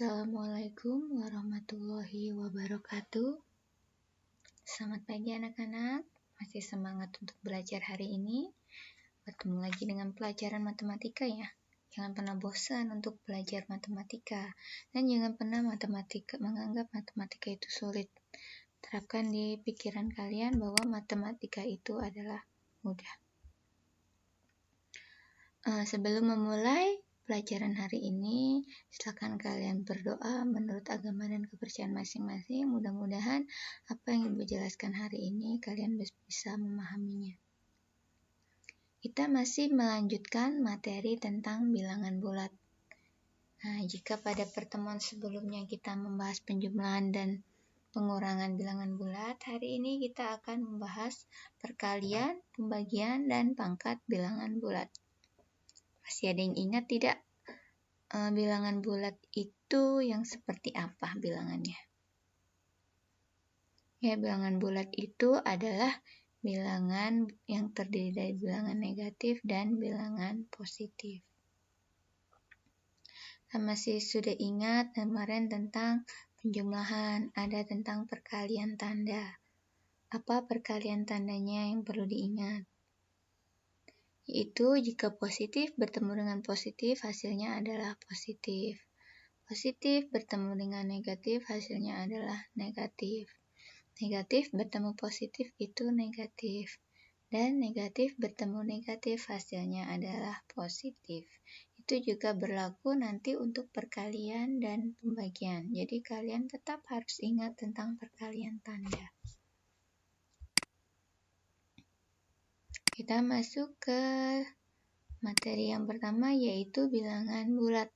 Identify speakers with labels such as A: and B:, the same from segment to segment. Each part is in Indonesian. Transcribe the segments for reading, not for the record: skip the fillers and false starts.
A: Assalamualaikum warahmatullahi wabarakatuh. Selamat pagi anak-anak, masih semangat untuk belajar hari ini? Bertemu lagi dengan pelajaran matematika ya. Jangan pernah bosan untuk belajar matematika. Dan jangan pernah menganggap matematika itu sulit. Terapkan di pikiran kalian bahwa matematika itu adalah mudah. Sebelum memulai pelajaran hari ini, silakan kalian berdoa menurut agama dan kepercayaan masing-masing. Mudah-mudahan apa yang Ibu jelaskan hari ini kalian bisa memahaminya. Kita masih melanjutkan materi tentang bilangan bulat. Nah, jika pada pertemuan sebelumnya kita membahas penjumlahan dan pengurangan bilangan bulat, hari ini kita akan membahas perkalian, pembagian, dan pangkat bilangan bulat. Masih ada yang ingat tidak? Bilangan bulat itu yang seperti apa bilangannya? Ya, bilangan bulat itu adalah bilangan yang terdiri dari bilangan negatif dan bilangan positif. Kita masih sudah ingat kemarin tentang penjumlahan, ada tentang perkalian tanda. Apa perkalian tandanya yang perlu diingat? Yaitu jika positif bertemu dengan positif, hasilnya adalah positif. Positif bertemu dengan negatif, hasilnya adalah negatif. Negatif bertemu positif itu negatif. Dan negatif bertemu negatif, hasilnya adalah positif. Itu juga berlaku nanti untuk perkalian dan pembagian. Jadi kalian tetap harus ingat tentang perkalian tanda. Kita masuk ke materi yang pertama, yaitu bilangan bulat.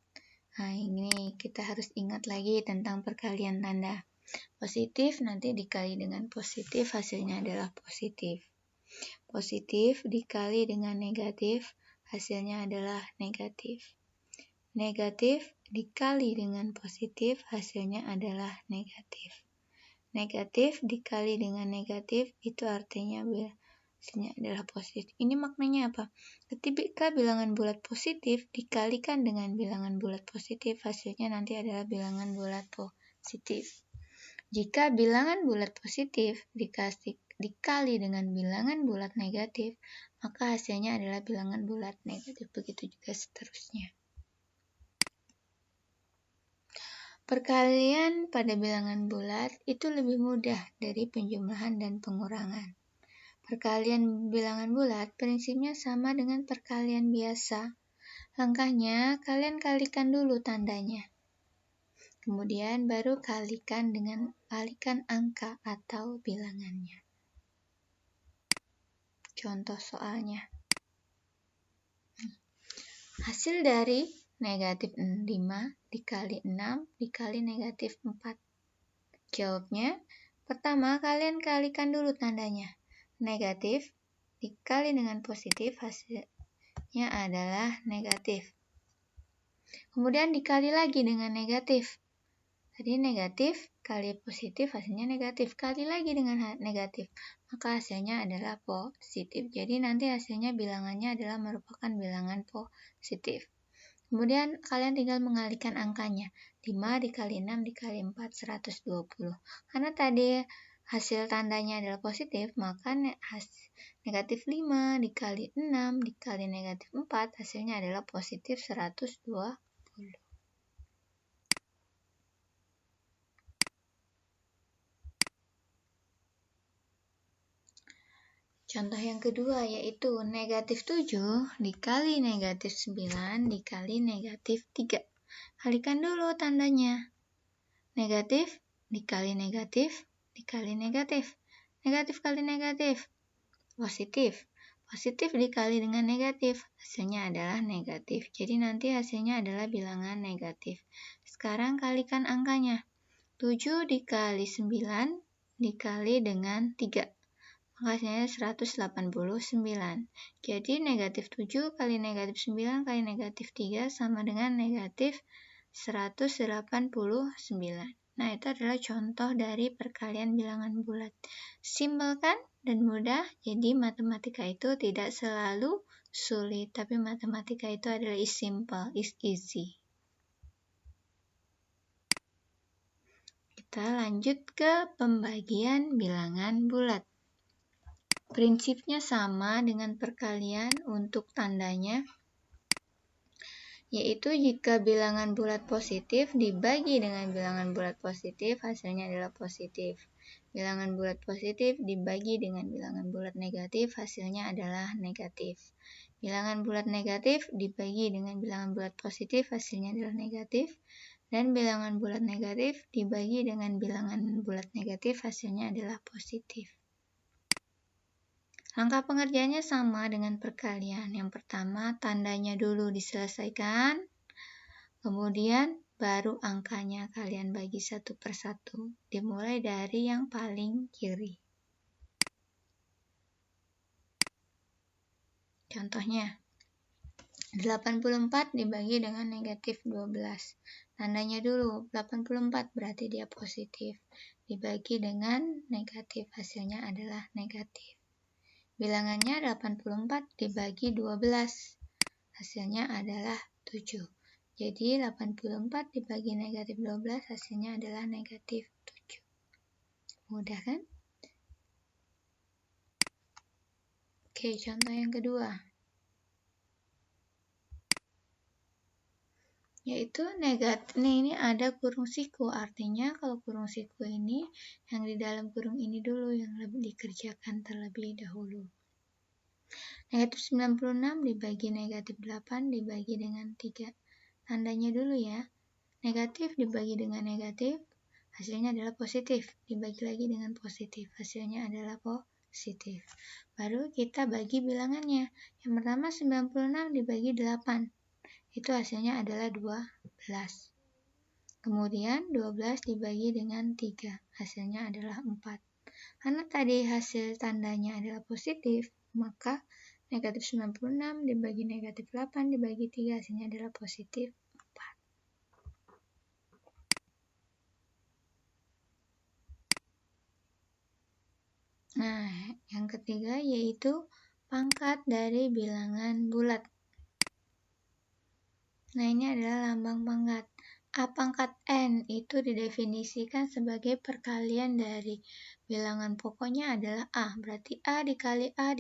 A: Nah, ini kita harus ingat lagi tentang perkalian tanda. Positif nanti dikali dengan positif, hasilnya adalah positif. Positif dikali dengan negatif, hasilnya adalah negatif. Negatif dikali dengan positif, hasilnya adalah negatif. Negatif dikali dengan negatif, itu artinya hasilnya adalah positif. Ini maknanya apa? Ketika bilangan bulat positif dikalikan dengan bilangan bulat positif, hasilnya nanti adalah bilangan bulat positif. Jika bilangan bulat positif dikali dengan bilangan bulat negatif, maka hasilnya adalah bilangan bulat negatif. Begitu juga seterusnya. Perkalian pada bilangan bulat itu lebih mudah dari penjumlahan dan pengurangan. Perkalian bilangan bulat prinsipnya sama dengan perkalian biasa. Langkahnya, kalian kalikan dulu tandanya. Kemudian baru kalikan angka atau bilangannya. Contoh soalnya. Hasil dari negatif 5 dikali 6 dikali negatif 4. Jawabnya, pertama kalian kalikan dulu tandanya. Negatif dikali dengan positif, hasilnya adalah negatif. Kemudian dikali lagi dengan negatif. Tadi negatif kali positif, hasilnya negatif. Kali lagi dengan negatif, maka hasilnya adalah positif. Jadi nanti hasilnya bilangannya adalah merupakan bilangan positif. Kemudian kalian tinggal mengalihkan angkanya. 5 dikali 6 dikali 4, 120. Karena tadi hasil tandanya adalah positif, maka negatif 5 dikali 6 dikali negatif 4, hasilnya adalah positif 120. Contoh yang kedua yaitu negatif 7 dikali negatif 9 dikali negatif 3. Kalikan dulu tandanya. Negatif dikali negatif dikali negatif. Negatif kali negatif, positif. Positif dikali dengan negatif, hasilnya adalah negatif. Jadi nanti hasilnya adalah bilangan negatif. Sekarang kalikan angkanya. 7 dikali 9 dikali dengan 3. Hasilnya 189. Jadi negatif 7 kali negatif 9 kali negatif 3 sama dengan negatif 189. Nah, itu adalah contoh dari perkalian bilangan bulat. Simpel kan dan mudah, jadi matematika itu tidak selalu sulit, tapi matematika itu adalah simple, is easy. kita lanjut ke pembagian bilangan bulat. Prinsipnya sama dengan perkalian untuk tandanya, yaitu jika bilangan bulat positif dibagi dengan bilangan bulat positif, hasilnya adalah positif. Bilangan bulat positif dibagi dengan bilangan bulat negatif, hasilnya adalah negatif. Bilangan bulat negatif dibagi dengan bilangan bulat positif, hasilnya adalah negatif. Dan bilangan bulat negatif dibagi dengan bilangan bulat negatif, hasilnya adalah positif. Langkah pengerjaannya sama dengan perkalian. Yang pertama, tandanya dulu diselesaikan, kemudian baru angkanya kalian bagi satu per satu, dimulai dari yang paling kiri. Contohnya, 84 dibagi dengan negatif 12. Tandanya dulu, 84 berarti dia positif. Dibagi dengan negatif, hasilnya adalah negatif. Bilangannya 84 dibagi 12, hasilnya adalah 7. Jadi 84 dibagi negatif 12, hasilnya adalah negatif 7. Mudah kan? Oke, contoh yang kedua. Yaitu negatif. Ini ada kurung siku, artinya kalau kurung siku ini, yang di dalam kurung ini dulu yang lebih dikerjakan terlebih dahulu. Negatif 96 dibagi negatif 8 dibagi dengan 3. Tandanya dulu ya. Negatif dibagi dengan negatif, hasilnya adalah positif. Dibagi lagi dengan positif, hasilnya adalah positif. Baru kita bagi bilangannya. Yang pertama 96 dibagi 8. Itu hasilnya adalah 12. Kemudian 12 dibagi dengan 3. Hasilnya adalah 4. Karena tadi hasil tandanya adalah positif, maka negatif 96 dibagi negatif 8 dibagi 3 hasilnya adalah positif 4. Nah, yang ketiga yaitu pangkat dari bilangan bulat. Nah, ini adalah lambang pangkat. A pangkat N itu didefinisikan sebagai perkalian dari bilangan pokoknya adalah A. Berarti A dikali A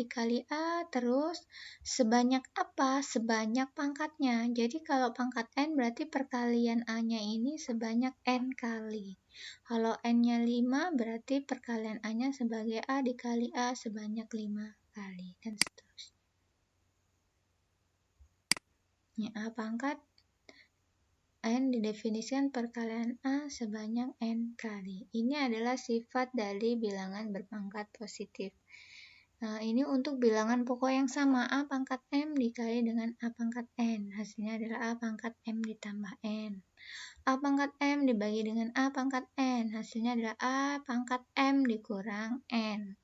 A: terus sebanyak apa? Sebanyak pangkatnya. Jadi kalau pangkat N berarti perkalian A-nya ini sebanyak N kali. Kalau N-nya 5 berarti perkalian A-nya sebagai A dikali A sebanyak 5 kali. Dan seterusnya. Ini A pangkat N didefinisikan perkalian A sebanyak N kali. Ini adalah sifat dari bilangan berpangkat positif. Nah, ini untuk bilangan pokok yang sama, A pangkat M dikali dengan A pangkat N. Hasilnya adalah A pangkat M ditambah N. A pangkat M dibagi dengan A pangkat N. Hasilnya adalah A pangkat M dikurang N.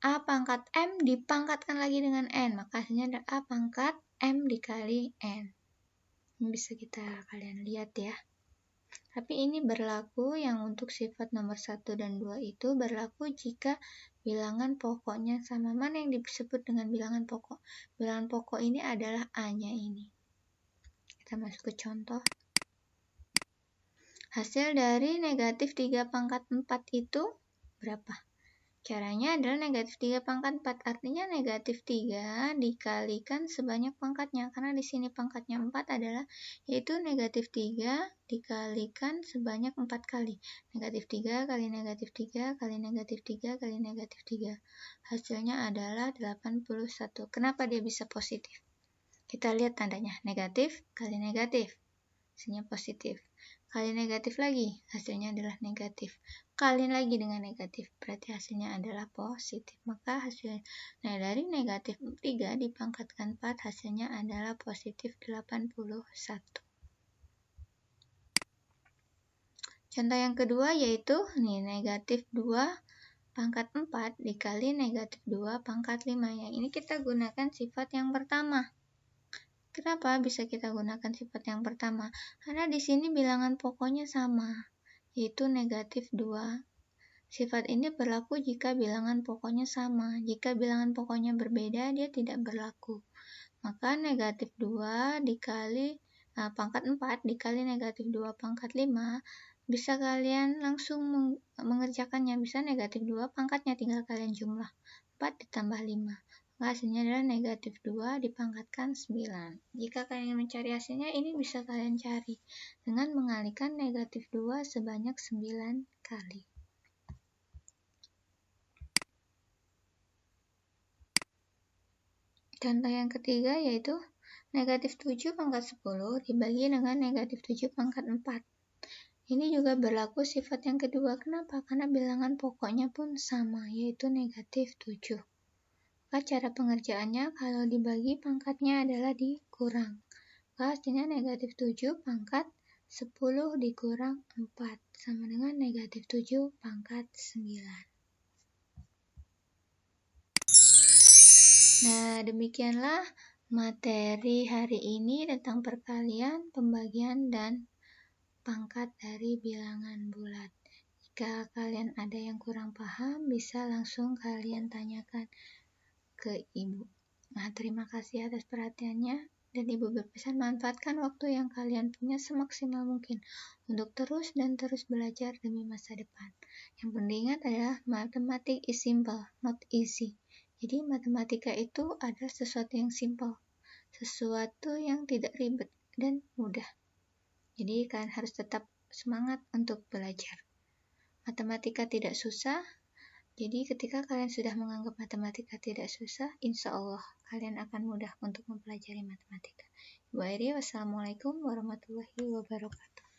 A: A pangkat M dipangkatkan lagi dengan N. Maka hasilnya adalah A pangkat M dikali N. Ini bisa kalian lihat ya. Tapi ini berlaku yang untuk sifat nomor 1 dan 2 itu berlaku jika bilangan pokoknya sama. Mana yang disebut dengan bilangan pokok? Bilangan pokok ini adalah A-nya ini. Kita masuk ke contoh. Hasil dari negatif 3 pangkat 4 itu berapa? Caranya adalah negatif 3 pangkat 4, artinya negatif 3 dikalikan sebanyak pangkatnya, karena di sini pangkatnya 4 adalah, yaitu negatif 3 dikalikan sebanyak 4 kali. Negatif 3 kali negatif 3 kali negatif 3 kali negatif 3. Hasilnya adalah 81. Kenapa dia bisa positif? Kita lihat tandanya, negatif kali negatif, hasilnya positif. Kali negatif lagi, hasilnya adalah negatif. Kali lagi dengan negatif, berarti hasilnya adalah positif. Maka hasilnya dari negatif 3 dipangkatkan 4, hasilnya adalah positif 81. Contoh yang kedua yaitu negatif 2 pangkat 4 dikali negatif 2 pangkat 5. Yang ini kita gunakan sifat yang pertama. Kenapa bisa kita gunakan sifat yang pertama? Karena di sini bilangan pokoknya sama, yaitu negatif 2. Sifat ini berlaku jika bilangan pokoknya sama. Jika bilangan pokoknya berbeda, dia tidak berlaku. Maka negatif 2 dikali pangkat 4 dikali negatif 2 pangkat 5 bisa kalian langsung mengerjakannya. Bisa negatif 2 pangkatnya tinggal kalian jumlah. 4 ditambah 5. Hasilnya adalah negatif 2 dipangkatkan 9. Jika kalian ingin mencari hasilnya, ini bisa kalian cari dengan mengalihkan negatif 2 sebanyak 9 kali. Contoh yang ketiga yaitu negatif 7 pangkat 10 dibagi dengan negatif 7 pangkat 4. Ini juga berlaku sifat yang kedua. Kenapa? Karena bilangan pokoknya pun sama, yaitu negatif 7. Maka cara pengerjaannya, kalau dibagi pangkatnya adalah dikurang. Maka hasilnya negatif 7 pangkat 10 dikurang 4, sama dengan negatif 7 pangkat 9. Nah, demikianlah materi hari ini tentang perkalian, pembagian, dan pangkat dari bilangan bulat. Jika kalian ada yang kurang paham, bisa langsung kalian tanyakan ke Ibu. Nah, terima kasih atas perhatiannya, dan Ibu berpesan manfaatkan waktu yang kalian punya semaksimal mungkin untuk terus dan terus belajar demi masa depan. Yang penting ingat adalah mathematics is simple, not easy. Jadi matematika itu adalah sesuatu yang simple, sesuatu yang tidak ribet dan mudah. Jadi kalian harus tetap semangat untuk belajar. Matematika tidak susah, jadi ketika kalian sudah menganggap matematika tidak susah, insya Allah kalian akan mudah untuk mempelajari matematika. Ibu Airi, wassalamualaikum warahmatullahi wabarakatuh.